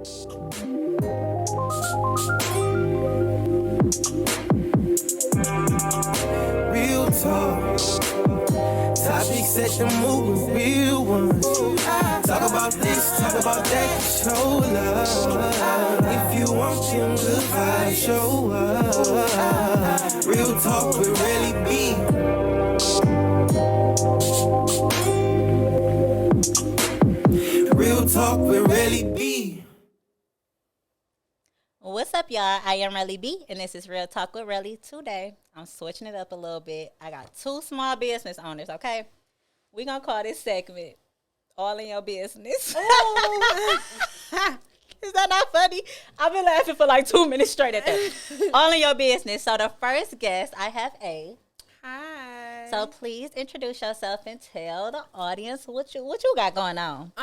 Real talk. Topics set the mood with real ones. Talk about this, talk about that, show love. If you want them good vibes, show up. Real talk with Relly B. Real talk with Relly B. What's up, y'all? I am Relly B, and this is Real Talk with Relly. Today, I'm switching it up a little bit. I got two small business owners, okay? We're going to call this segment All in Your Business. Oh. Is that not funny? I've been laughing for like 2 minutes straight at that. All in Your Business. So the first guest, I have A. Hi. So please introduce yourself and tell the audience what you got going on.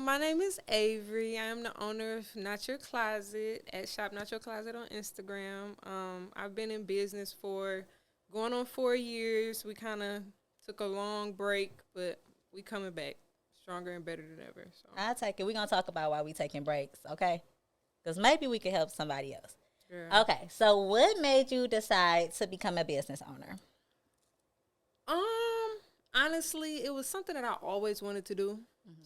My name is Avery. I am the owner of Not Your Closet at Shop Not Your Closet on Instagram. I've been in business for going on 4 years. We kind of took a long break, but we coming back stronger and better than ever. So I'll take it. We're going to talk about why we taking breaks, okay? Because maybe we could help somebody else. yeah. Okay, so what made you decide to become a business owner? Honestly, it was something that I always wanted to do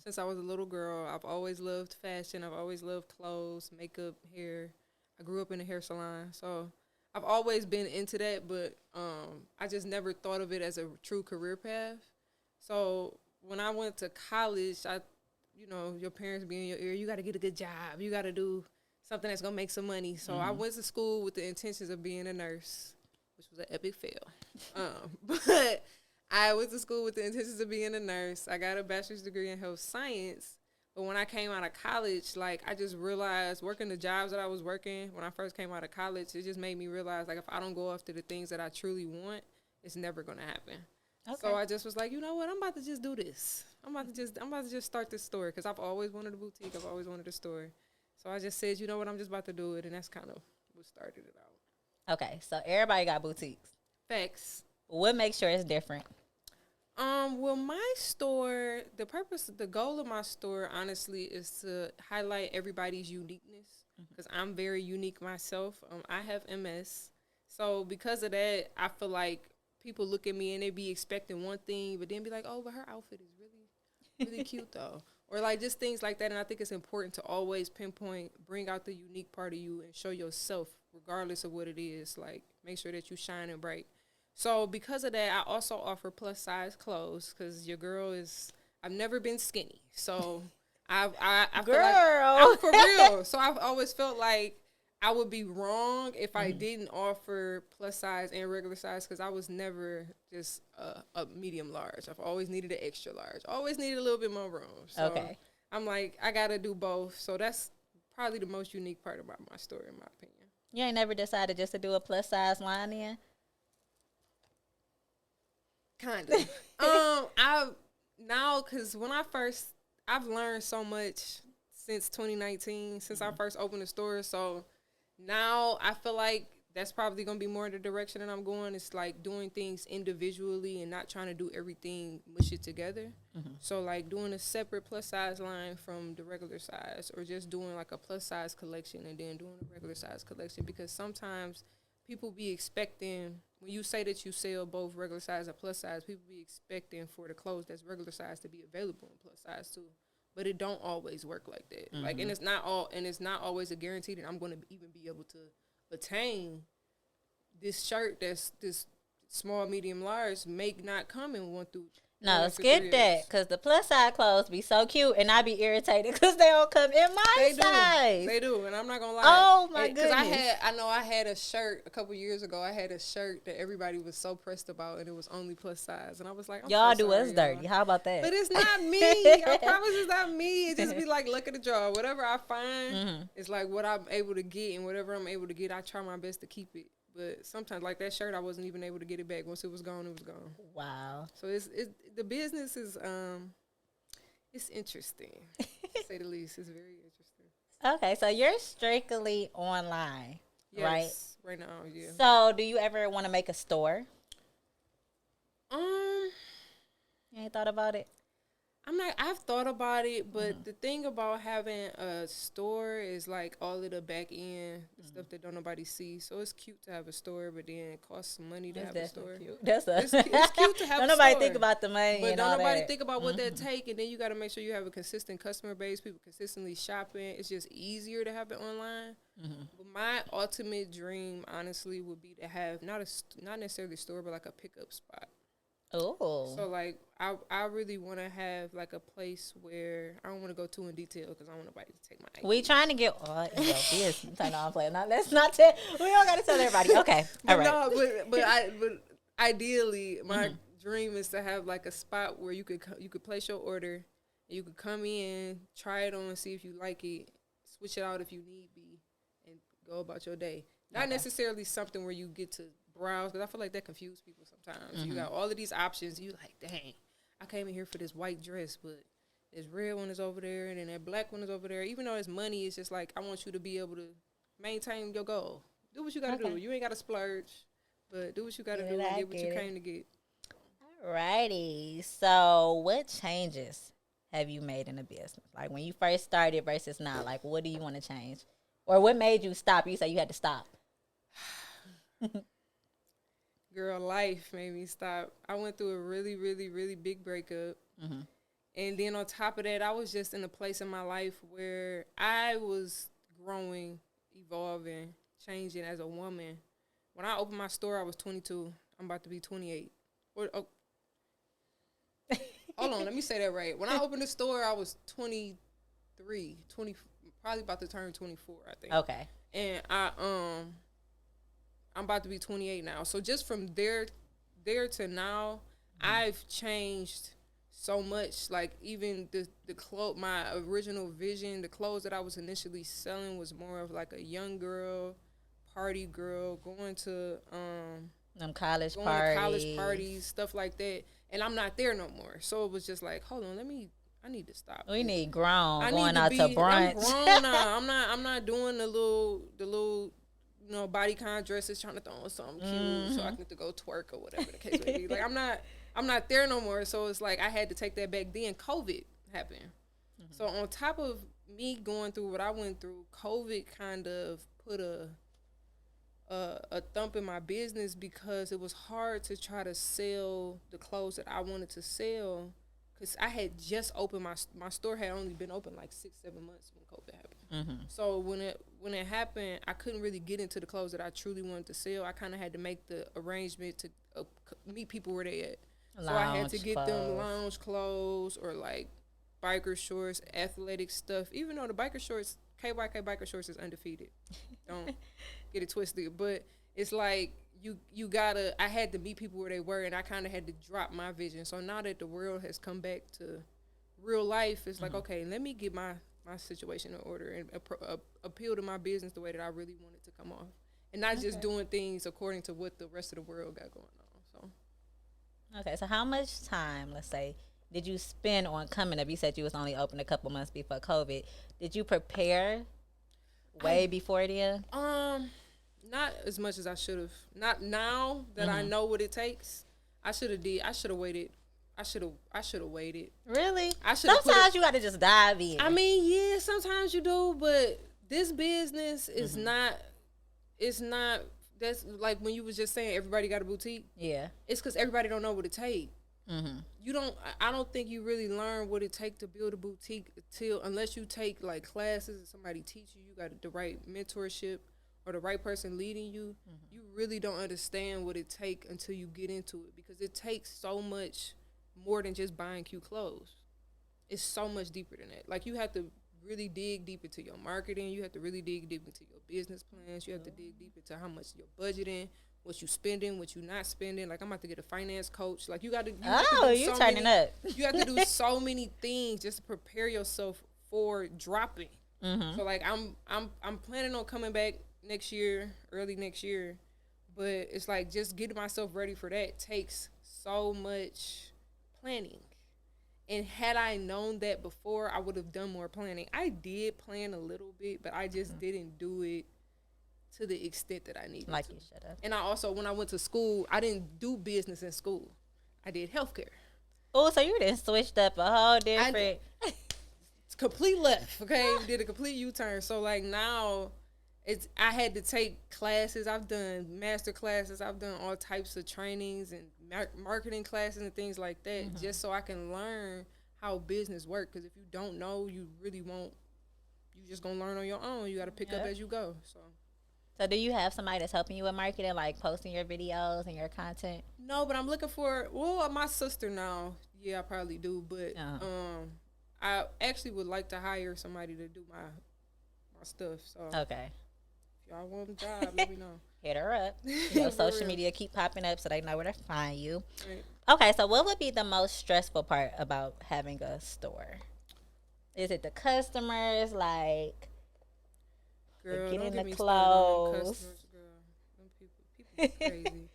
since I was a little girl. I've always loved fashion. I've always loved clothes, makeup, hair. I grew up in a hair salon, so I've always been into that, but I just never thought of it as a true career path. So when I went to college, your parents be in your ear, you got to get a good job. You got to do something that's going to make some money. So I went to school with the intentions of being a nurse, which was an epic fail. But I went to school with the intentions of being a nurse. I got a bachelor's degree in health science. But when I came out of college, I just realized working the jobs that I was working when I first came out of college, it just made me realize, if I don't go after the things that I truly want, it's never going to happen. Okay. So I just was like, you know what? I'm about to just do this. I'm about to just start this store because I've always wanted a boutique. I've always wanted a store. So I just said, you know what? I'm just about to do it. And that's kind of what started it out. Okay, so everybody got boutiques. Facts. What makes sure it's different? Well, my store, the goal of my store, honestly, is to highlight everybody's uniqueness because I'm very unique myself. I have MS. So because of that, I feel like people look at me and they be expecting one thing, but then be like, oh, but her outfit is really, really cute, though. Or, just things like that. And I think it's important to always bring out the unique part of you and show yourself, regardless of what it is. Make sure that you shine and bright. So because of that, I also offer plus size clothes because your girl I've never been skinny. So I feel like I'm for real. So I've always felt like I would be wrong if I didn't offer plus size and regular size because I was never just a medium large. I've always needed an extra large. Always needed a little bit more room. So okay. I'm like, I got to do both. So that's probably the most unique part about my store, in my opinion. You ain't never decided just to do a plus size line in? Kind of. Because when I've learned so much since 2019, since I first opened the store. So now I feel like that's probably going to be more the direction that I'm going. It's doing things individually and not trying to do everything, mush it together. So doing a separate plus size line from the regular size or just doing a plus size collection and then doing a regular size collection because sometimes people be expecting, when you say that you sell both regular size and plus size, people be expecting for the clothes that's regular size to be available in plus size too. But it don't always work like that. And it's not always a guarantee that I'm going to even be able to attain this shirt that's this small, medium, large may not come in 1 through. No, skip that, because the plus size clothes be so cute, and I be irritated because they don't come in my size. They do, and I'm not going to lie. Oh, my goodness. Because I had a shirt a couple years ago. I had a shirt that everybody was so pressed about, and it was only plus size. And I was like, y'all do us dirty. How about that? But it's not me. I promise it's not me. It just be luck of the draw. Whatever I find, it's what I'm able to get, and whatever I'm able to get, I try my best to keep it. But sometimes, that shirt, I wasn't even able to get it back. Once it was gone, it was gone. Wow. So the business is it's interesting, to say the least. It's very interesting. Okay, so you're strictly online, right? Yes, right now, yeah. So do you ever want to make a store? You ain't thought about it? I've thought about it, but the thing about having a store is like all of the back end, the stuff that don't nobody see. So it's cute to have a store, but then it costs some money to have a store. Cute. That's a It's cute to have don't a nobody store. think about the money, But and don't all nobody that. think about what that take, and then you got to make sure you have a consistent customer base, people consistently shopping. It's just easier to have it online. But my ultimate dream, honestly, would be to have not necessarily a store, but like a pickup spot. Oh, So like I really want to have like a place where I don't want to go too in detail because I don't want nobody to take my idea. we trying to get all in your business. Turn on play. Now let's not tell. We don't got to tell everybody. Okay, all But right. no, but ideally my dream is to have like a spot where you could place your order and you could come in, try it on, see if you like it, switch it out if you need be, and go about your day. Not necessarily something where you get to browse, because I feel like that confuses people sometimes. You got all of these options. You like, dang, I came in here for this white dress, but this red one is over there, and then that black one is over there. Even though it's money, it's just like I want you to be able to maintain your goal. Do what you got to do. You ain't got to splurge, but do what you got to do and get what you came to get. Alrighty. So, what changes have you made in the business? Like when you first started versus now. Like, what do you want to change, or what made you stop? You say you had to stop. Girl, life made me stop. I went through a really, really, really big breakup. And then on top of that, I was just in a place in my life where I was growing, evolving, changing as a woman. When I opened my store, I was 22. I'm about to be 28. Hold on, let me say that right. When I opened the store, I was 23, probably about to turn 24, I think. Okay. And I'm about to be 28 now. So just from there to now, I've changed so much. Like even the clothes, my original vision, the clothes that I was initially selling was more of like a young girl, party girl, going to college parties, stuff like that. And I'm not there no more. So it was just like, hold on, I need to stop. We need grown going out to brunch. I'm grown now. I'm not doing the little body con dresses, trying to throw on something cute so I can get to go twerk or whatever the case may be. Like I'm not there no more. So it's like I had to take that back. Then COVID happened. So on top of me going through what I went through, COVID kind of put a thump in my business because it was hard to try to sell the clothes that I wanted to sell. Because I had just opened my store had only been open like 6-7 months when COVID happened. So when it happened, I couldn't really get into the clothes that I truly wanted to sell. I kind of had to make the arrangement to meet people where they at. So I had to get them lounge clothes or like biker shorts, athletic stuff. Even though the biker shorts, KYK biker shorts is undefeated. Don't get it twisted. But it's like you gotta, I had to meet people where they were, and I kind of had to drop my vision. So now that the world has come back to real life, it's like, okay, let me get my situation in order and appeal to my business the way that I really want it to come off. And not just doing things according to what the rest of the world got going on. So. Okay, so how much time, let's say, did you spend on coming up? You said you was only open a couple months before COVID. Did you prepare way before then? Not as much as I should have. Not now that I know what it takes. I should have waited. I should have waited. Really? Sometimes you got to just dive in. I mean, yeah, sometimes you do, but this business is not. It's not. That's like when you was just saying everybody got a boutique. Yeah. It's because everybody don't know what it takes. You don't. I don't think you really learn what it takes to build a boutique unless you take like classes and somebody teach you. You got the right mentorship or the right person leading you. You really don't understand what it takes until you get into it, because it takes so much more than just buying cute clothes. It's so much deeper than that. Like you have to really dig deep into your marketing. You have to really dig deep into your business plans. You have to dig deep into how much you're budgeting, what you spending, what you not spending. Like I'm about to get a finance coach. Like you got to. You turning up. You have to do so many things just to prepare yourself for dropping. So like I'm planning on coming back next year, early next year, but it's like just getting myself ready for that takes so much planning. And had I known that before, I would have done more planning. I did plan a little bit, but I just didn't do it to the extent that I needed like to. You should have. And I also, when I went to school, I didn't do business in school. I did healthcare. Oh, so you done switched up a whole different. It's complete left. Okay, did a complete U-turn. So like now, I had to take classes. I've done master classes. I've done all types of trainings and marketing classes and things like that, just so I can learn how business works. Because if you don't know, you really won't. You just gonna learn on your own. You got to pick up as you go. So do you have somebody that's helping you with marketing, like posting your videos and your content? No, but I'm looking for my sister now. Yeah, I probably do, but I actually would like to hire somebody to do my stuff. So okay, if y'all want a job, let me know. Hit her up. You know, social media keep popping up so they know where to find you. Right. Okay, so what would be the most stressful part about having a store? Is it the customers, like Girl, getting don't get the me started on them clothes? customers, girl. Them people crazy.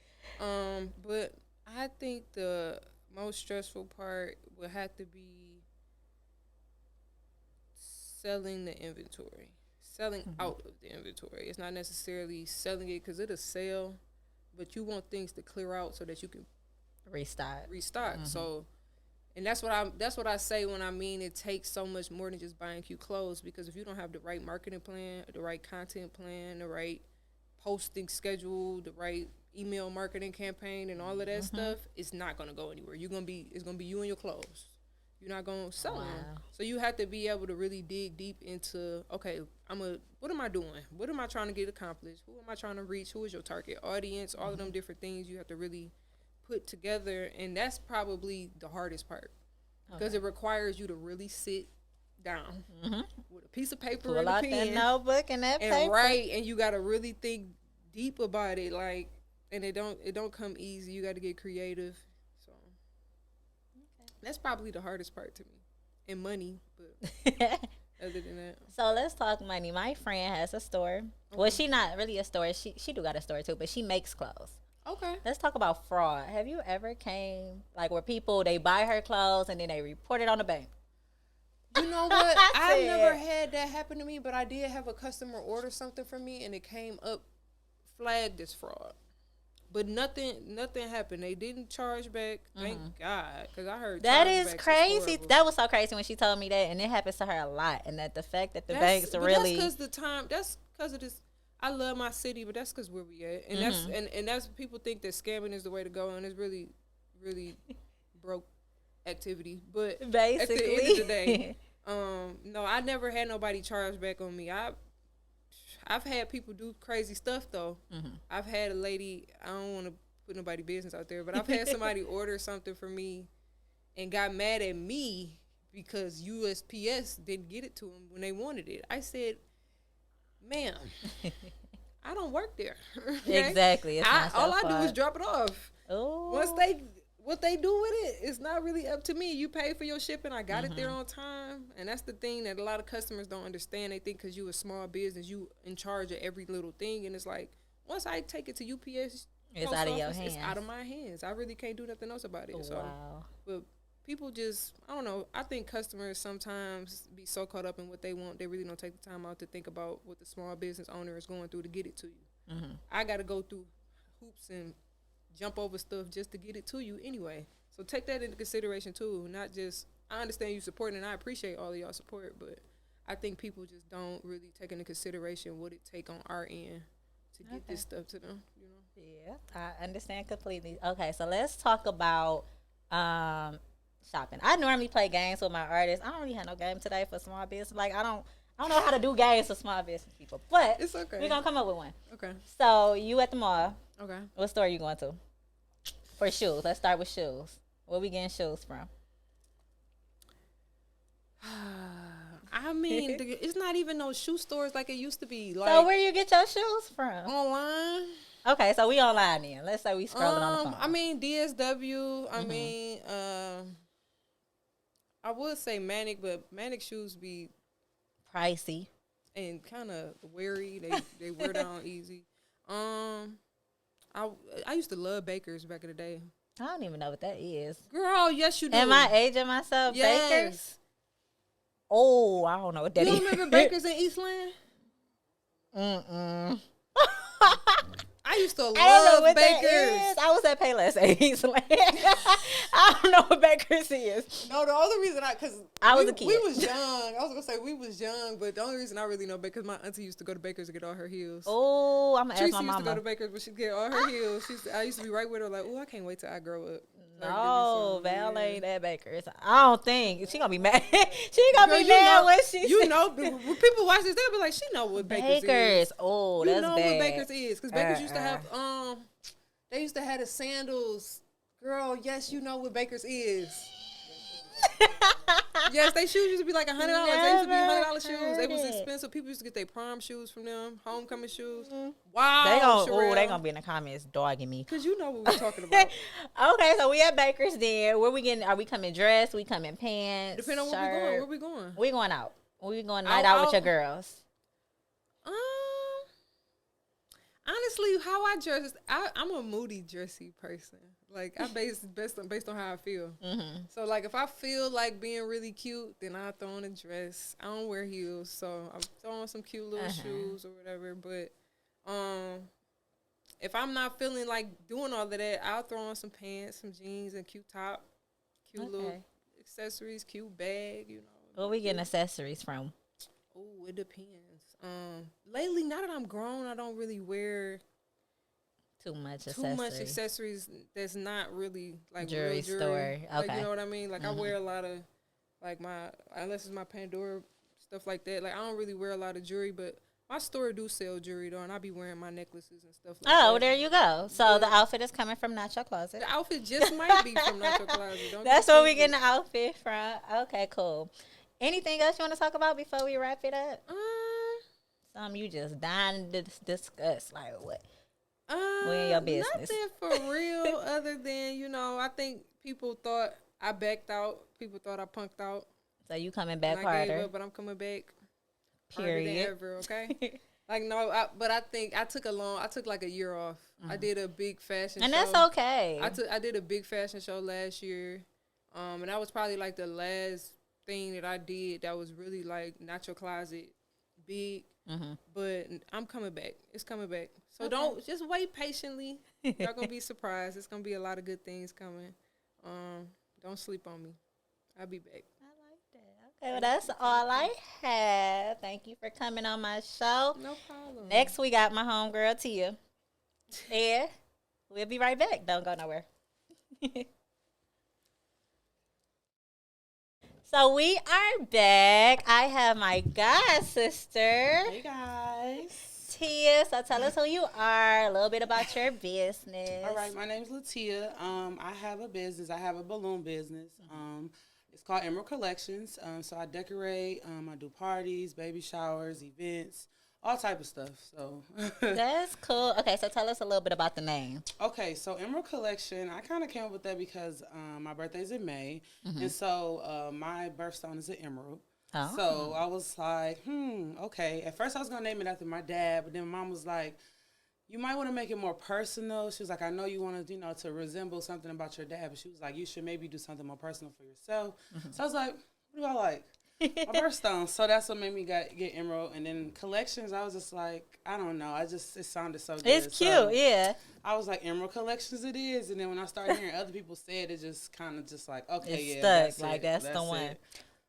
But I think the most stressful part would have to be selling the inventory, selling out of the inventory. It's not necessarily selling it because it'll sell, but you want things to clear out so that you can Restock. So, and that's what I say when I mean it takes so much more than just buying cute clothes, because if you don't have the right marketing plan, the right content plan, the right posting schedule, the right email marketing campaign, and all of that stuff, it's not gonna go anywhere. It's gonna be you and your clothes. You're not gonna sell them. So you have to be able to really dig deep into, okay, what am I doing? What am I trying to get accomplished? Who am I trying to reach? Who is your target audience? All of them different things you have to really put together, and that's probably the hardest part, because it requires you to really sit down with a piece of paper and a pen, that notebook and that paper, write, and you got to really think deep about it, like, and it don't come easy. You got to get creative. So that's probably the hardest part to me, and money, but other than that. So let's talk money. My friend has a store. Well, she not really a store. She do got a store too, but she makes clothes. Okay. Let's talk about fraud. Have you ever came, like, where people, they buy her clothes and then they report it on the bank? You know what? I've never had that happen to me, but I did have a customer order something from me, and it came up flagged as fraud. But nothing happened. They didn't charge back. Thank God, because I heard that is crazy. That was so crazy when she told me that, and it happens to her a lot. And that the fact that the banks really, that's because of this. I love my city, but that's because where we at, and that's people think that scamming is the way to go, and it's really, really broke activity. But basically, at the end of the day, no, I never had nobody charge back on me. I've had people do crazy stuff though. I've had a lady. I don't want to put nobody's business out there, but I've had somebody order something for me and got mad at me because USPS didn't get it to them when they wanted it. I said, ma'am, I don't work there. Okay? Exactly. All I do is drop it off. Oh. What they do with it, it's not really up to me. You pay for your shipping. I got it there on time. And that's the thing that a lot of customers don't understand. They think because you a small business, you in charge of every little thing. And it's like, once I take it to UPS, it's out of your hands. It's out of my hands. I really can't do nothing else about it. Oh, so, wow. But people just, I don't know. I think customers sometimes be so caught up in what they want, they really don't take the time out to think about what the small business owner is going through to get it to you. I got to go through hoops and jump over stuff just to get it to you anyway. So take that into consideration too. Not just, I understand you supporting and I appreciate all of y'all support, but I think people just don't really take into consideration what it take on our end to get this stuff to them. You know? Yeah, I understand completely. Okay, so let's talk about shopping. I normally play games with my artists. I don't really have no game today for small business. Like I don't know how to do games for small business people, but it's okay. We're gonna come up with one. Okay. So you at the mall. Okay. What store are you going to? For shoes. Let's start with shoes. Where we getting shoes from? I mean, it's not even no shoe stores like it used to be. Like, so where you get your shoes from? Online. Okay, so we online then. Let's say we scrolling on the phone. I mean DSW. I mean, I would say Manic, but Manic shoes be pricey and kind of weary. They wear down easy. I used to love Bakers back in the day. I don't even know what that is. Girl, yes you do. Am I aging myself? Yes. Bakers? Oh, I don't know what that is. You remember Bakers in Eastland? I used to love Bakers. I was at Payless at Eastland. I don't know what Baker's is. No, the only reason because I was a kid. We was young. I was gonna say we was young, but the only reason I really know because my auntie used to go to Baker's to get all her heels. Oh, I'm gonna ask Tracy my used to go mama. to Baker's, but she'd get all her heels. I used to be right with her, like, oh, I can't wait till I grow up. So I can No, get me some, Val yeah. ain't at Baker's. I don't think she gonna be mad. She gonna Girl, be mad know, when she you see know, when people watch this, they'll be like, she know what Baker's is. Oh, You that's know bad. what Baker's is because Baker's used to have they used to have the sandals. Girl, yes, you know what Baker's is. Yes, they shoes used to be like $100. They used to be $100 shoes. They was expensive. People used to get their prom shoes from them, homecoming shoes. Wow, they gonna be in the comments dogging me. Cause you know what we're talking about. Okay, so we at Baker's then. Where we getting? Are we coming dressed? We coming pants? Depending on shirt? where we going. We going out. We going night out with your girls. Honestly, how I dress, I'm a moody, dressy person. Like I based on how I feel. Mm-hmm. So like if I feel like being really cute, then I throw on a dress. I don't wear heels, so I'm throwing some cute little shoes or whatever. But if I'm not feeling like doing all of that, I'll throw on some pants, some jeans, and cute top, cute little accessories, cute bag. You know. Where we getting accessories from? Oh, it depends. Lately, now that I'm grown, I don't really wear too much accessories that's not really like jewelry real jewelry. Store. Okay. Like, you know what I mean? Like I wear a lot of like unless it's my Pandora stuff like that. Like I don't really wear a lot of jewelry, but my store do sell jewelry though, and I be wearing my necklaces and stuff like that. Oh, there you go. So the outfit is coming from Not Your Closet. The outfit just might be from Not Your Closet. That's where we getting the outfit from. Okay, cool. Anything else you want to talk about before we wrap it up? Something you just dying to discuss, like what? We in your business. Nothing for real, other than I think people thought I backed out. People thought I punked out. So you coming back and harder? I gave up, but I'm coming back. Period. Harder than ever. Okay. Like no, but I think I took like a year off. I did a big fashion and show. That's okay. I did a big fashion show last year, and that was probably like the last thing that I did that was really like Not Your Closet big. But I'm coming back. It's coming back. So don't just wait patiently. Y'all gonna be surprised. It's gonna be a lot of good things coming. Don't sleep on me. I'll be back. I like that. Okay, well that's all I have. Thank you for coming on my show. No problem. Next we got my homegirl Tia. Yeah, we'll be right back. Don't go nowhere. So we are back. I have my god sister. Hey guys. Tia. So tell us who you are, a little bit about your business. All right, my name's Latia. I have a business. I have a balloon business. It's called Emerald Collections. So I decorate. I do parties, baby showers, events, all type of stuff. So That's cool. Okay, so tell us a little bit about the name. Okay, so Emerald Collection, I kind of came up with that because my birthday's in May, and so my birthstone is an emerald. Oh. So I was like, okay. At first I was going to name it after my dad, but then Mom was like, you might want to make it more personal. She was like, I know you want to, to resemble something about your dad, but she was like, you should maybe do something more personal for yourself. So I was like, what do I like? My birthstone. So that's what made me get Emerald. And then Collections, I was just like, I don't know. It sounded so good. It's cute, so yeah. I was like, Emerald Collections it is. And then when I started hearing other people say it, it just kind of just like, okay, It's yeah, stuck. that's it. That's the one. It.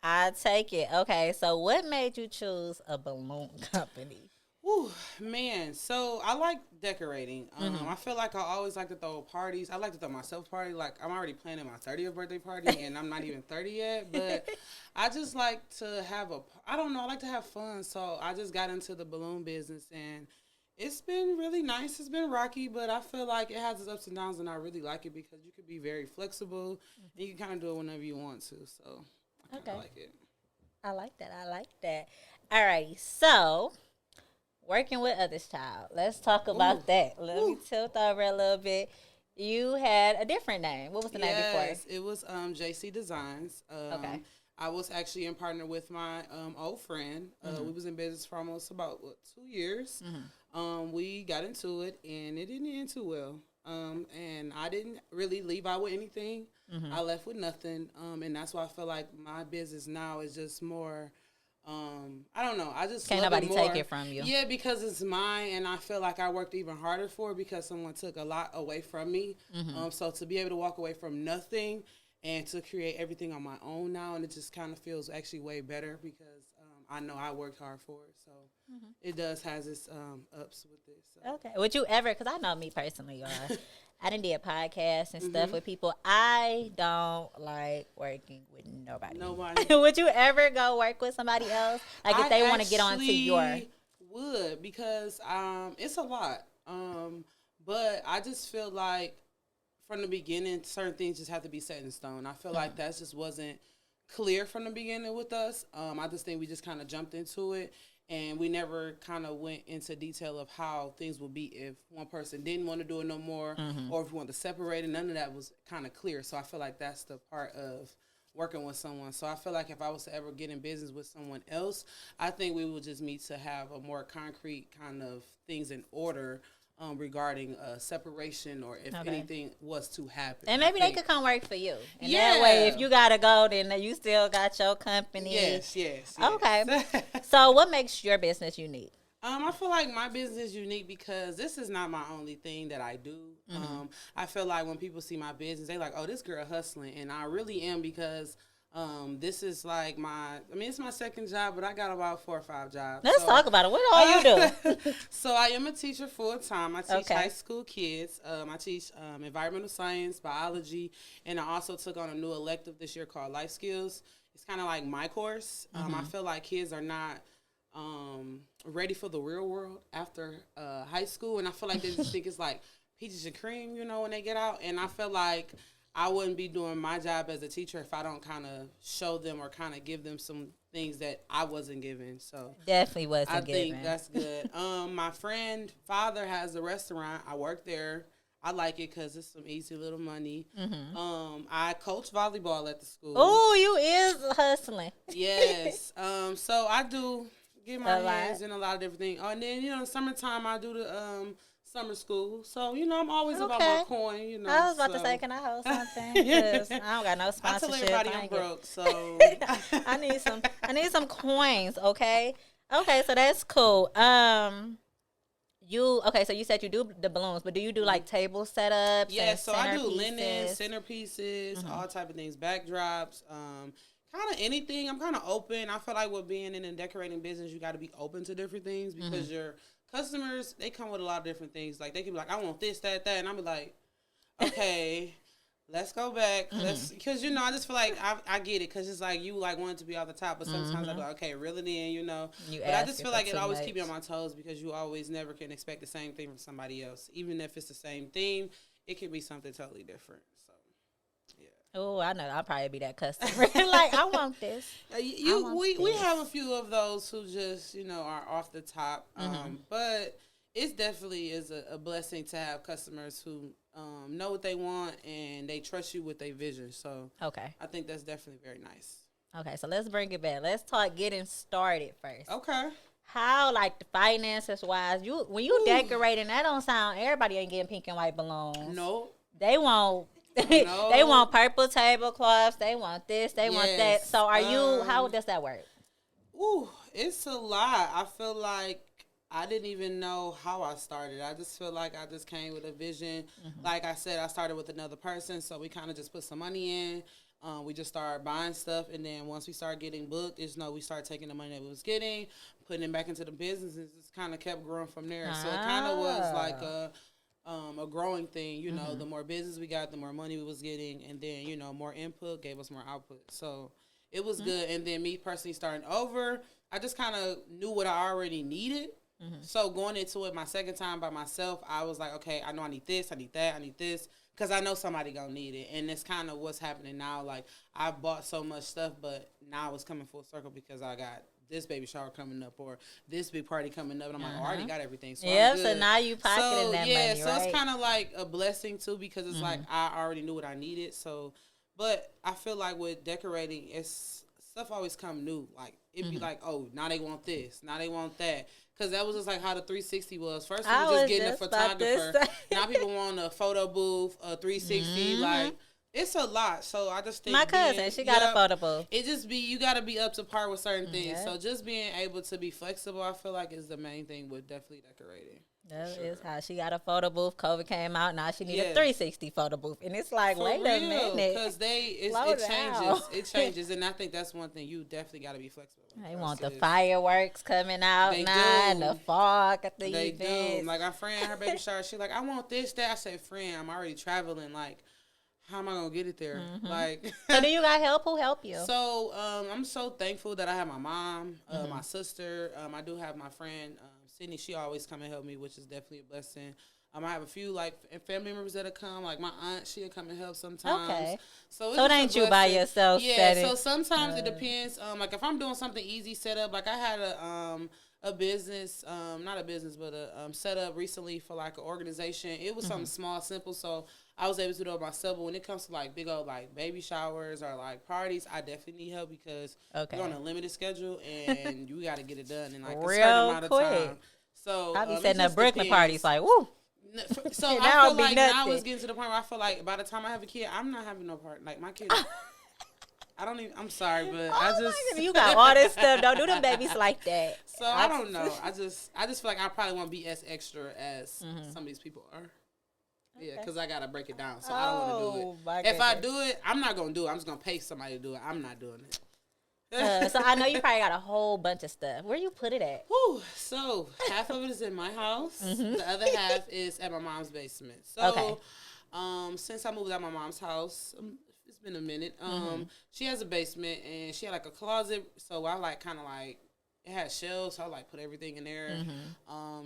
I take it. Okay, so what made you choose a balloon company? Whew, man. So I like decorating. I feel like I always like to throw parties. I like to throw myself a party. Like I'm already planning my 30th birthday party, and I'm not even 30 yet. But I just like to have I like to have fun. So I just got into the balloon business, and it's been really nice. It's been rocky, but I feel like it has its ups and downs, and I really like it because you could be very flexible. And you can kind of do it whenever you want to. So I kind of like it. I like that. All right, so working with others, child. Let's talk about that. Let me tilt over a little bit. You had a different name. What was the name before? Yes, it was JC Designs. Okay. I was actually in partner with my old friend. We was in business for almost about 2 years. We got into it, and it didn't end too well. And I didn't really leave out with anything. I left with nothing. And that's why I feel like my business now is just more I don't know. I just Can't love nobody it more. take it from you. Yeah, because it's mine, and I feel like I worked even harder for it because someone took a lot away from me. So to be able to walk away from nothing and to create everything on my own now, and it just kind of feels actually way better because I know I worked hard for it. So it does has its ups with this. So. Okay. Would you ever, because I know me personally, I done did podcasts and stuff with people. I don't like working with nobody. Nobody. Would you ever go work with somebody else? Like if they want to get onto your... would because it's a lot. But I just feel like from the beginning, certain things just have to be set in stone. I feel like that just wasn't clear from the beginning with us. I just think we just kind of jumped into it. And we never kind of went into detail of how things would be if one person didn't want to do it no more or if we wanted to separate it. None of that was kind of clear. So I feel like that's the part of working with someone. So I feel like if I was to ever get in business with someone else, I think we would just need to have a more concrete kind of things in order regarding separation or if anything was to happen. And maybe they could come work for you. And that way, if you got to go, then you still got your company. Yes. Okay. So what makes your business unique? I feel like my business is unique because this is not my only thing that I do. I feel like when people see my business, they like, oh, this girl hustling. And I really am because this is like it's my second job, but I got about 4 or 5 jobs. Let's talk about it. What all you do? So I am a teacher full time. I teach high school kids. I teach environmental science, biology, and I also took on a new elective this year called life skills. It's kind of like my course. I feel like kids are not ready for the real world after high school, and I feel like they just think it's like peaches and cream, when they get out. And I feel like I wouldn't be doing my job as a teacher if I don't kind of show them or kind of give them some things that I wasn't given. So definitely wasn't given. I think that's good. My friend father has a restaurant. I work there. I like it because it's some easy little money. I coach volleyball at the school. Oh, you is hustling. Yes. So I do get my hands in a lot of different things. Oh, and then, in summertime, I do the summer school. So, I'm always about my coin, I was about to say, can I hold something? Because I don't got no sponsorship. I tell everybody I'm broke, so. I need some coins, okay? Okay, so that's cool. So you said you do the balloons, but do you do like table setups? Yeah, so I do linen, centerpieces, all type of things, backdrops, kind of anything. I'm kind of open. I feel like with being in a decorating business, you got to be open to different things because your customers, they come with a lot of different things. Like they can be like, I want this, that, and I'll be like, okay. Let's go back. Because, I just feel like I get it. Because it's like you want it to be off the top. But sometimes I go, okay, reel it in, But I just feel like it always keep you on my toes because you always never can expect the same thing from somebody else. Even if it's the same theme, it can be something totally different. So, yeah. Oh, I know. I'll probably be that customer. Like, I want this. We have a few of those who just, are off the top. But it definitely is a blessing to have customers who know what they want and they trust you with their vision. So I think that's definitely very nice. Okay, so let's bring it back. Let's talk getting started first. Okay. How, like, the finances wise, when you decorating, that don't sound, everybody ain't getting pink and white balloons. No. They want they want purple tablecloths. They want this. They want that. So are you? How does that work? Ooh, it's a lot. I feel like I didn't even know how I started. I just feel like I just came with a vision. Like I said, I started with another person, so we kind of just put some money in. We just started buying stuff, and then once we started getting booked, we started taking the money that we was getting, putting it back into the business, and just kind of kept growing from there. So it kind of was like a growing thing. The more business we got, the more money we was getting, and then more input gave us more output. So it was good. And then me personally starting over, I just kind of knew what I already needed. So going into it my second time by myself, I was like, okay, I know I need this, I need that, I need this, because I know somebody gonna need it. And it's kind of what's happening now. Like, I bought so much stuff, but now it's coming full circle because I got this baby shower coming up or this big party coming up, and I'm like, I already got everything. So so now you pocketing that money, right? So it's kind of like a blessing too, because it's like I already knew what I needed. So, but I feel like with decorating, it's stuff always come new. Like it'd be like, oh, now they want this, now they want that. Because that was just like how the 360 was. First, we were just getting a photographer. Now people want a photo booth, a 360. Like, It's a lot. So I just think My cousin, she got a photo booth. It just be, you got to be up to par with certain things. Yeah. So just being able to be flexible, I feel like is the main thing with definitely decorating. That is how she got a photo booth. COVID came out. Now she need a 360 photo booth. And it's like, For wait a minute. Because it down. changes. It changes. And I think that's one thing you definitely got to be flexible. They want the fireworks coming out They now do. and the fog at the They events. do. Like our friend, her baby shower, she like, I want this, that. I said, friend, I'm already traveling. Like, how am I gonna get it there? Like, So do you got help? Who help you? So I'm so thankful that I have my mom, my sister. I do have my friend Sydney. She always come and help me, which is definitely a blessing. I have a few like family members that'll come. Like my aunt, she'll come and help sometimes. Okay. So it ain't you by yourself. Yeah. So sometimes it depends. Like if I'm doing something easy set up, like I had a business, not a business, but a set up recently for like an organization. It was something small, simple. So I was able to do it myself. But when it comes to like big old like baby showers or like parties, I definitely need help because we're on a limited schedule and you got to get it done in like a certain amount of time. So I'll be setting up Brooklyn parties like, woo. So I feel like now it's getting to the point where I feel like by the time I have a kid, I'm not having no part. Like my kid, I don't even. I'm sorry, but I just you got all this stuff. Don't do them babies like that. So I don't know. I just feel like I probably won't be as extra as some of these people are. Yeah, because I gotta break it down. So I don't want to do it. If I do it, I'm not gonna do it. I'm just gonna pay somebody to do it. I'm not doing it. So I know you probably got a whole bunch of stuff. Where you put it at? Whew, so half of it is in my house. The other half is at my mom's basement. So since I moved out of my mom's house, it's been a minute. She has a basement and she had like a closet. So I like kind of like, it had shelves, so I like put everything in there.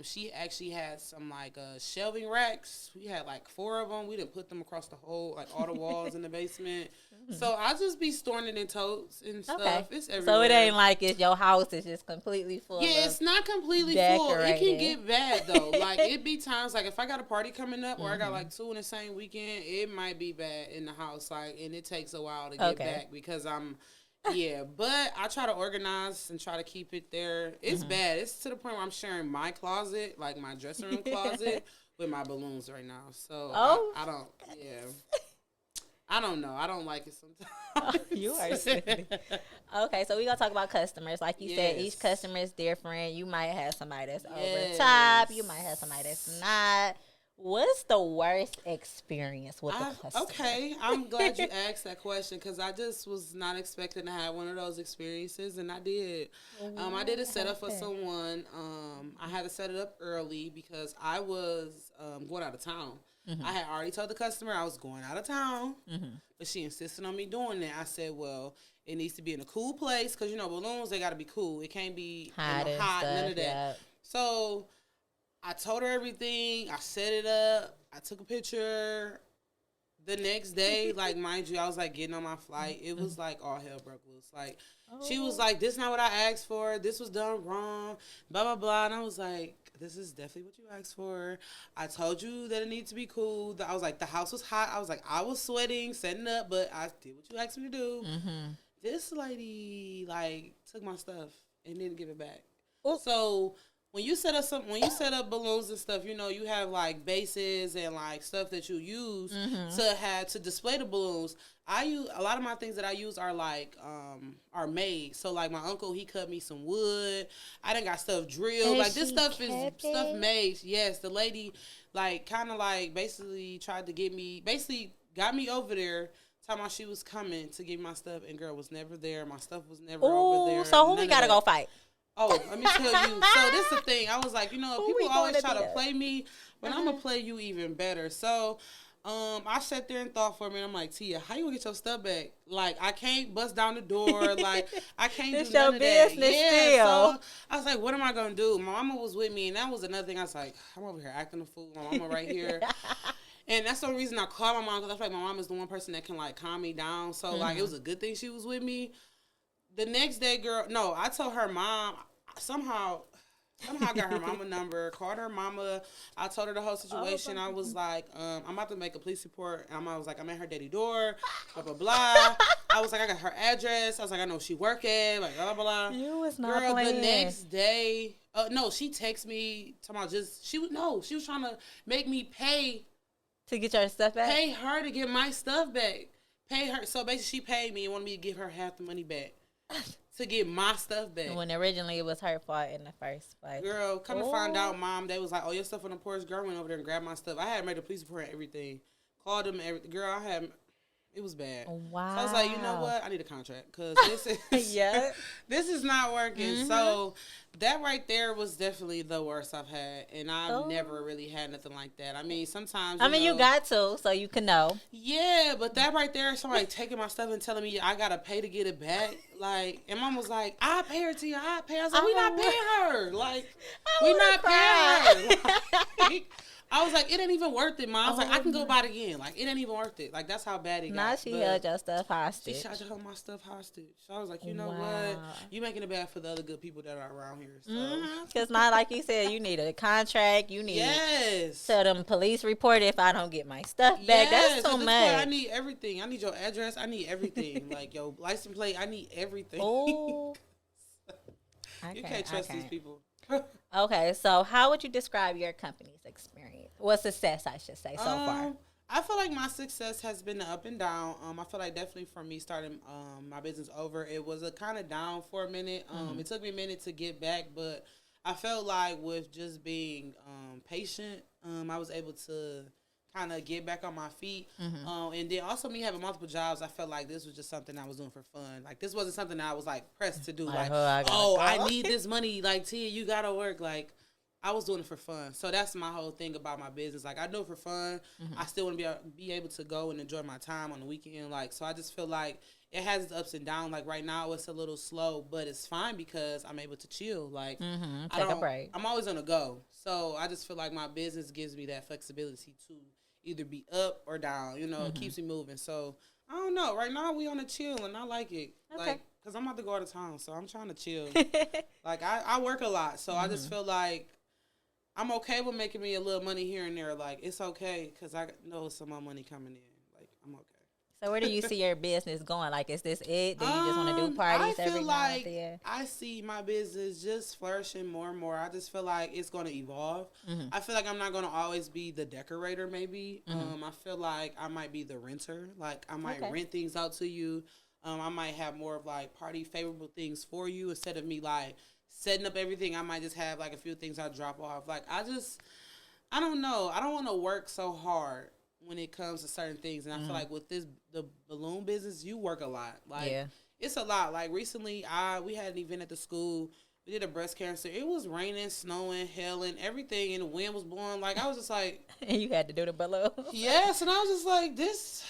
She actually had some like shelving racks. We had like 4 of them. We didn't put them across the whole, like all the walls in the basement. So I just be storing it in totes and stuff. It's everywhere. So it ain't like it's your house is just completely full. Yeah, it's not completely full. It can get bad though. Like it be times like if I got a party coming up or I got like 2 in the same weekend, it might be bad in the house. Like, and it takes a while to get back because yeah, but I try to organize and try to keep it there. It's bad. It's to the point where I'm sharing my closet, like my dressing room closet, with my balloons right now. So I don't. Yeah, I don't know. I don't like it sometimes. You are silly. Okay, so we're going to talk about customers. Like you said, each customer is different. You might have somebody that's over the top. You might have somebody that's not. What's the worst experience with the customer? Okay, I'm glad you asked that question because I just was not expecting to have one of those experiences, and I did. I did a setup for someone. I had to set it up early because I was going out of town. I had already told the customer I was going out of town, but she insisted on me doing that. I said, well, it needs to be in a cool place because, you know, balloons, they got to be cool. It can't be hot, none of that. Yep. So I told her everything. I set it up. I took a picture. The next day, like, mind you, I was, like, getting on my flight. It was, like, all hell broke loose. Like, she was like, this is not what I asked for. This was done wrong, blah, blah, blah. And I was like, this is definitely what you asked for. I told you that it needs to be cool. I was like, the house was hot. I was like, I was sweating, setting up, but I did what you asked me to do. This lady, like, took my stuff and didn't give it back. So when you set up balloons and stuff, you know, you have like bases and like stuff that you use to display the balloons. I use a lot of my things that I use are like are made. So like my uncle, he cut me some wood. I done got stuff drilled. And like this stuff is it? stuff made. Yes, the lady like kind of like basically tried to get me, basically got me over there. Talking about she was coming to get my stuff, and girl was never there. My stuff was never over there. So who we gotta go fight? Oh, let me tell you. So this is the thing. I was like, you know, people always try to play me, but I'm gonna play you even better. So, I sat there and thought for a minute. I'm like, Tia, how you gonna get your stuff back? Like, I can't bust down the door. Like, I can't do none of that. Yeah. So I was like, what am I gonna do? My mama was with me, and that was another thing. I was like, I'm over here acting a fool. My mama right here. And that's the only reason I called my mom, because I feel like my mom is the one person that can, like, calm me down. So, like, it was a good thing she was with me. The next day, I told her mom, somehow I got her mama number, called her mama. I told her the whole situation. I was like, I'm about to make a police report. And I was like, I'm at her daddy door, blah, blah, blah. I was like, I got her address. I was like, I know she work at, like, blah, blah, blah. You was not Girl, playing. the next day, no, she texted me, talking about she was trying to make me pay to get your stuff back? Pay her to get my stuff back. pay her. So basically, she paid me and wanted me to give her half the money back to get my stuff back. When originally it was her fault in the first place. Girl, come to find out, Mom, they was like, "Oh, your stuff on the porch." Girl went over there and grabbed my stuff. I had made a police report and everything. Called them, everything. Girl, I had. It was bad. Wow. So I was like, you know what? I need a contract because this is Yeah. this is not working. So that right there was definitely the worst I've had, and I've never really had nothing like that. I mean, sometimes you got to, so you can know. Yeah, but that right there, somebody taking my stuff and telling me I gotta pay to get it back. Like, and Mom was like, "I pay her to you. I pay her." I was like, "We not paying her. Like, we not paying her." Like, I was like, it ain't even worth it, Mom. I was like, I can go buy it again. Like, it ain't even worth it. Like, that's how bad it got. Now she held your stuff hostage. She tried to hold my stuff hostage. So I was like, you know what? You making it bad for the other good people that are around here. So. Because not like you said, you need a contract. You need to them police report if I don't get my stuff back. That's too much. I need everything. I need your address. I need everything. Like, your license plate. I need everything. Oh. You can't trust these people. Okay, so how would you describe your company's experience? Well, success, I should say, so far. I feel like my success has been up and down. I feel like definitely for me starting my business over, it was a kind of down for a minute. It took me a minute to get back, but I felt like with just being patient, I was able to kind of get back on my feet. And then also me having multiple jobs, I felt like this was just something I was doing for fun. Like, this wasn't something I was like pressed to do. Like, I need this money. Like, Tia, you gotta work. Like, I was doing it for fun. So that's my whole thing about my business. Like, I do it for fun. I still want to be able to go and enjoy my time on the weekend. Like, so I just feel like it has its ups and downs. Like, right now it's a little slow, but it's fine because I'm able to chill. Like, Take a break. I'm always on the go. So I just feel like my business gives me that flexibility to either be up or down. You know, it keeps me moving. So I don't know. Right now we on a chill, and I like it. Okay. Like, because I'm about to go out of town, so I'm trying to chill. Like, I work a lot, so I just feel like I'm okay with making me a little money here and there. Like, it's okay because I know some more money coming in. Like, I'm okay. So where do you see your business going? Like, is this it? Do you just want to do parties every now and then? I see my business just flourishing more and more. I just feel like it's going to evolve. I feel like I'm not going to always be the decorator, maybe. I feel like I might be the renter. Like, I might rent things out to you. I might have more of, like, party favorable things for you instead of me, like, setting up everything. I might just have, like, a few things I drop off. Like, I don't know. I don't want to work so hard when it comes to certain things. And I feel like with the balloon business, you work a lot. Like, it's a lot. Like, recently, we had an event at the school. We did a breast cancer. It was raining, snowing, hailing, everything, and the wind was blowing. Like, I was just like... And you had to do the balloon. Yes, and I was just like, this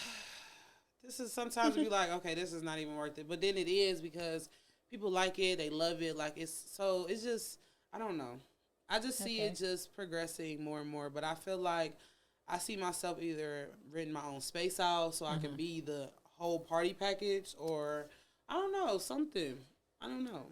is sometimes be like, okay, this is not even worth it. But then it is because people like it. They love it. Like, it's just, I don't know. I just see it just progressing more and more. But I feel like I see myself either renting my own space out so I can be the whole party package, or I don't know, something. I don't know.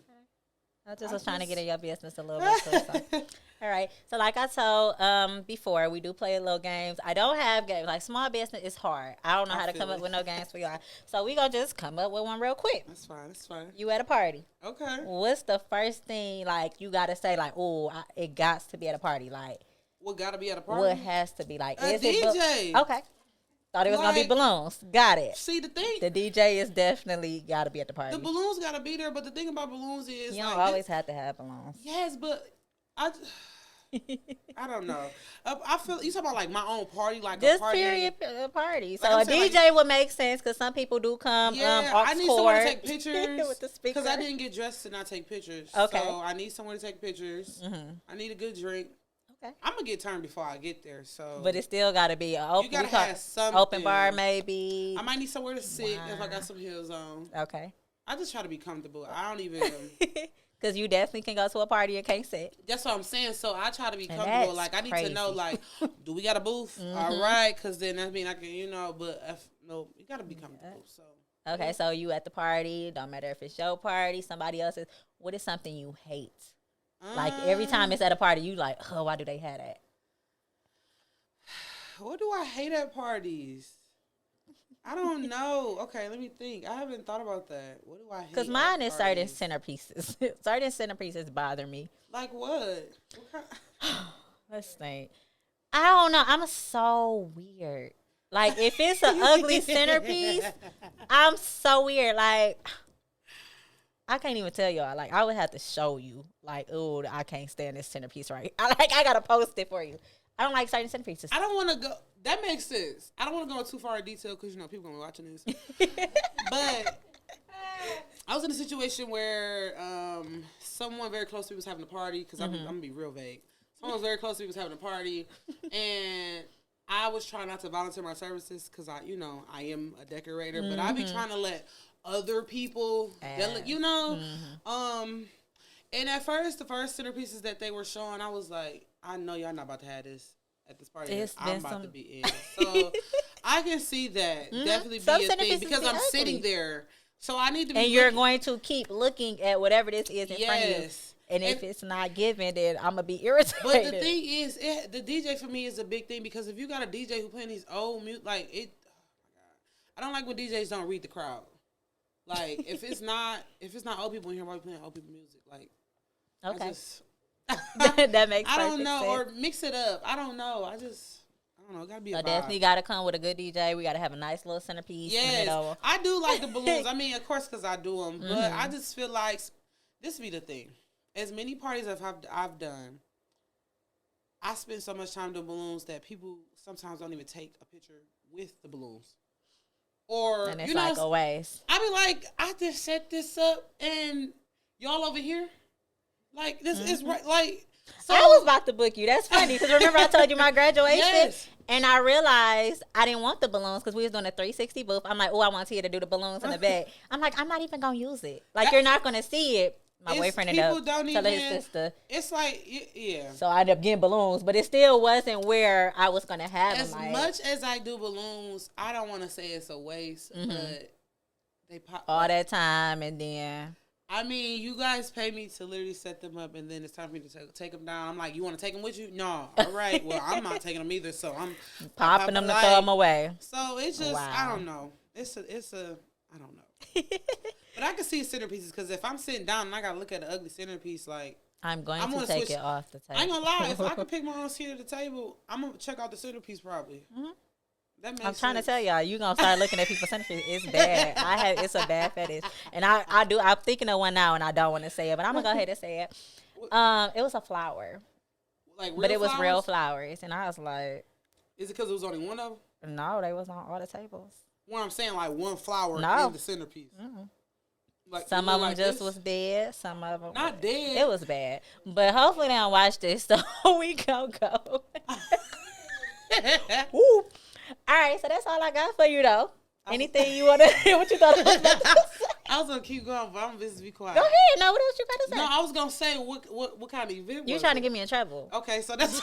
I just was trying to get in your business a little bit too. So. All right. So like I told before, we do play little games. I don't have games. Like, small business is hard. I don't know how to come up with no games for y'all. So we going to just come up with one real quick. That's fine. That's fine. You at a party. Okay. What's the first thing, like, you got to say, like, it got to be at a party? Like, what got to be at a party? What has to be? Like, is DJ. Okay. Thought it was going to be balloons. Got it. See, the thing. The DJ is definitely got to be at the party. The balloons got to be there, but the thing about balloons is, you don't always have to have balloons. Yes, but I don't know. I feel you talking about like my own party, like just a party. Period party. So like a DJ would make sense because some people do come. Yeah, I need someone to take pictures with the speaker because I didn't get dressed to not take pictures. Okay. So I need someone to take pictures. I need a good drink. Okay. I'm gonna get turned before I get there. So, but it still got to be open. You gotta have something. Open bar, maybe. I might need somewhere to sit if I got some heels on. Okay. I just try to be comfortable. I don't even. Because you definitely can go to a party and can't sit. That's what I'm saying. So I try to be comfortable. Like, I need to know, like, do we got a booth? All right. Because then that means I can, but no, you got to be comfortable. So. Okay. So you at the party. Don't matter if it's your party, somebody else's. What is something you hate? Like, every time it's at a party, you like, oh, why do they have that? What do I hate at parties? I don't know. Okay, let me think. I haven't thought about that. What do I hate? Because mine is certain centerpieces. Certain centerpieces bother me. Like what? Let's think. I don't know. I'm so weird. Like, if it's an ugly centerpiece, I'm so weird. Like, I can't even tell y'all. Like, I would have to show you. Like, oh, I can't stand this centerpiece right. I gotta post it for you. I don't like certain centerpieces. I don't want to go. That makes sense. I don't want to go too far in detail because people gonna be watching this. But I was in a situation where someone very close to me was having a party. Because I'm gonna be real vague. Someone very close to me was having a party, and I was trying not to volunteer my services because I am a decorator, but I be trying to let other people, and at first, the first centerpieces that they were showing, I was like, I know y'all not about to have this at this party. I'm about to be in. So I can see that definitely Some be a thing centerpieces because be I'm ugly. sitting there. So I need to be And you're going to keep looking at whatever this is in front of you. And if And- it's not given, then I'm going to be irritated. But the thing is, the DJ for me is a big thing because if you got a DJ who playing these old music, like it, oh my God, I don't like when DJs don't read the crowd. Like if it's not old people in here, why we playing old people music? Like, Okay. I That makes I don't perfect know, sense. or mix it up. I don't know. I don't know. It gotta be a So vibe. definitely got to come with a good DJ. We got to have a nice little centerpiece. in the Yes, middle. I do like the balloons. I mean, of course, because I do them. But I just feel like this be the thing. As many parties as I've done, I spend so much time doing balloons that people sometimes don't even take a picture with the balloons. Or, And it's like a waste. I be like, I just set this up and y'all over here? Like, this is right. Like, so I was about to book you. That's funny because remember I told you my graduation, Yes. and I realized I didn't want the balloons because we was doing a 360 booth. I'm like, oh, I want Tia to do the balloons in the back. I'm like, I'm not even gonna use it. Like, you're not gonna see it. My It's- boyfriend ended people up don't telling even- his sister, it's like, yeah. so I ended up getting balloons, but it still wasn't where I was gonna have As them. Like, much as I do balloons, I don't want to say it's a waste, but they pop all that time, and then I mean, you guys pay me to literally set them up, and then it's time for me to take them down. I'm like, you want to take them with you? No. All right. Well, I'm not taking them either, so I'm popping them to like- throw them away. So it's just, Wow. I don't know. It's a, I don't know. But I can see centerpieces because if I'm sitting down and I gotta look at an ugly centerpiece, like I'm going I'm to gonna take switch- it off the table. I ain't gonna lie, if I could pick my own seat at the table, I'm gonna check out the centerpiece probably. That makes I'm trying to sense. tell y'all, you gonna start looking at people's centerpiece. It's bad. It's a bad fetish, and I'm thinking of one now, and I don't want to say it, but I'm gonna go ahead and say it. It was a flower, Like, but it was real flowers? flowers, and I was like, Is it because it was only one of them? no, they was on all the tables. What I'm saying, like one flower No. in the centerpiece. Like Some it of look them like just this? was dead. Some of them Not dead. It was bad, but hopefully they don't watch this, so we gonna go. Woo. All right, so that's all I got for you, though. Anything you want to hear? What you thought I was about to say? I was gonna keep going, but I'm just be quiet. Go ahead. No, what else you got to say? No, I was gonna say what kind of event? You was trying to it? get me in trouble? Okay, so that's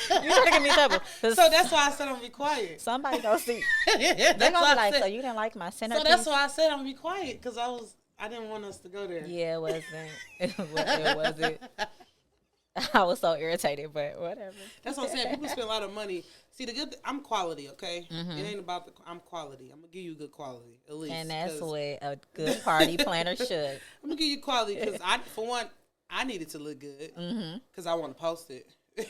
You trying to get me in trouble? 'Cause so that's why I said I'm gonna be quiet. somebody gonna see. They're They're gonna be like, so you didn't like my centerpiece? So that's why I said I'm gonna be quiet because I didn't want us to go there. Yeah, it wasn't. It wasn't. I was so irritated, but whatever. That's what I'm saying. People spend a lot of money. See, I'm quality, okay? It ain't about I'm quality. I'm gonna give you good quality at least. And that's 'cause what a good party planner should. I'm gonna give you quality because for one, I need it to look good because I want to post it,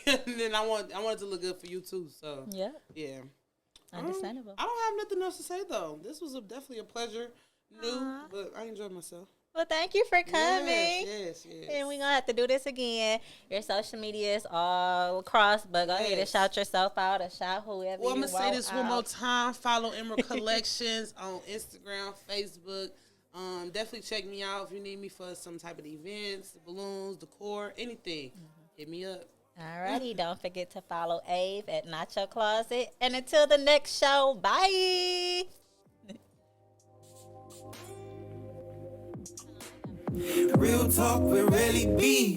and then I want it to look good for you too. So Yeah, yeah, understandable. I don't have nothing else to say though. This was definitely a pleasure, but I enjoyed myself. Well, thank you for coming. Yes. And we're going to have to do this again. Your social media is all across, but go ahead and Yes. shout yourself out or shout whoever Well, I'm you gonna say want this one out. more time. Follow Emerald Collections on Instagram, Facebook. Definitely check me out if you need me for some type of events, balloons, decor, anything. Hit me up. Alrighty, don't forget to follow Ave at Not Your Closet. And until the next show, bye. Real talk with Relly B.